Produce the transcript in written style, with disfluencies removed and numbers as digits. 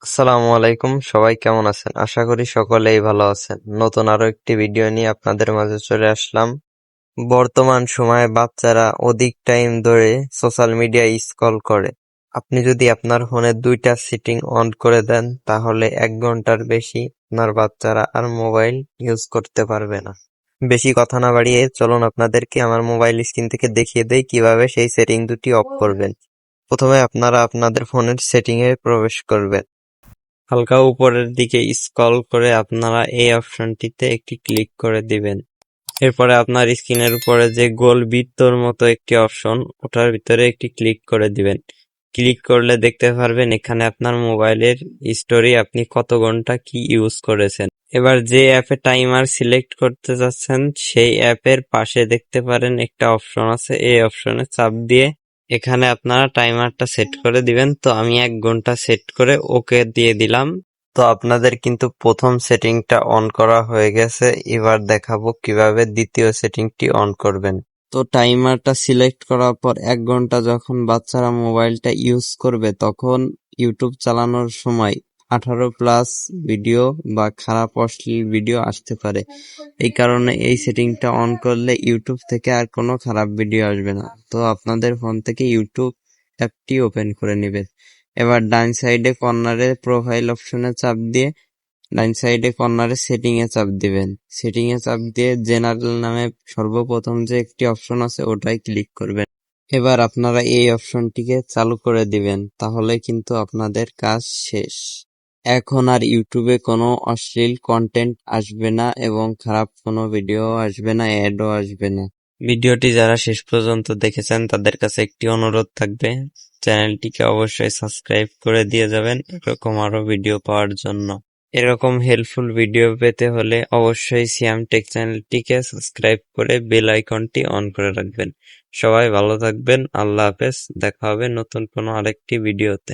আসসালামু আলাইকুম, সবাই কেমন আছেন? আশা করি সকলেই ভালো আছেন। নতুন আরো একটি ভিডিও নিয়ে আপনাদের মাঝে চলে আসলাম। বর্তমান সময়ে বাচ্চারা অধিক টাইম ধরে সোশ্যাল মিডিয়া স্ক্রল করে। আপনি যদি আপনার ফোনের 2টা সেটিং অন করে দেন, তাহলে 1 ঘন্টার বেশি আপনার বাচ্চারা আর মোবাইল ইউজ করতে পারবে না। বেশি কথা না বাড়িয়ে চলুন আপনাদেরকে আমার মোবাইল স্ক্রিন থেকে দেখিয়ে দেই কিভাবে সেই সেটিং দুটি অফ করবেন। প্রথমে আপনারা আপনাদের ফোনের সেটিং এ প্রবেশ করবেন। হালকা উপরের দিকে স্ক্রল করে আপনারা এই অপশনটিতে একটি ক্লিক করে দিবেন। এরপরে আপনার স্ক্রিনের উপরে যে গোল বৃত্তর মতো একটি অপশন, ওটার ভিতরে একটি ক্লিক করে দিবেন। ক্লিক করলে দেখতে পারবেন এখানে আপনার মোবাইলের স্টোরি, আপনি কত ঘন্টা কি ইউজ করেছেন। এবার যে অ্যাপে টাইমার সিলেক্ট করতে যাচ্ছেন সেই অ্যাপের পাশে দেখতে পারেন একটা অপশন আছে, এই অপশনে চাপ দিয়ে এখানে আপনারা টাইমারটা সেট করে দিবেন। তো আমি 1 ঘন্টা সেট করে ওকে দিয়ে দিলাম। তো আপনাদের কিন্তু প্রথম সেটিংটা অন করা হয়ে গেছে। এবার দেখাবো কিভাবে দ্বিতীয় সেটিংটি অন করবেন। তো টাইমারটা সিলেক্ট করার পর 1 ঘন্টা যখন বাচ্চারা মোবাইলটা ইউজ করবে, তখন ইউটিউব চালানোর সময় 18+ ভিডিও বা খারাপ অশ্লীল ভিডিও আসতে পারে। এই কারণে এই সেটিংটা অন করলে ইউটিউব থেকে আর কোনো খারাপ ভিডিও আসবে না। তো আপনাদের ফোন থেকে ইউটিউব অ্যাপটি ওপেন করে নেবেন। এবার ডান সাইডে কর্নারে প্রোফাইল অপশনে চাপ দিয়ে ডান সাইডে কর্নারে সেটিং এ চাপ দিবেন। সেটিং এ চাপ দিয়ে জেনারেল নামে সর্বপ্রথম যে একটি অপশন আছে ওটাই ক্লিক করবেন। এবার আপনারা এই অপশনটিকে চালু করে দিবেন, তাহলে কিন্তু আপনাদের কাজ শেষ। এখন আর ইউটিউবে কোনো অশ্লীল কন্টেন্ট আসবে না এবং খারাপ কোনো ভিডিও আসবে না, অ্যাডও আসবে না। ভিডিওটি যারা শেষ পর্যন্ত দেখেছেন তাদের কাছে একটি অনুরোধ থাকবে, চ্যানেলটিকে অবশ্যই সাবস্ক্রাইব করে দিয়ে যাবেন এরকম আরো ভিডিও পাওয়ার জন্য। এরকম হেল্পফুল ভিডিও পেতে হলে অবশ্যই সিয়াম টেক চ্যানেলটিকে সাবস্ক্রাইব করে বেল আইকনটি অন করে রাখবেন। সবাই ভালো থাকবেন, আল্লাহ হাফেজ। দেখা হবে নতুন কোনো আরেকটি ভিডিওতে।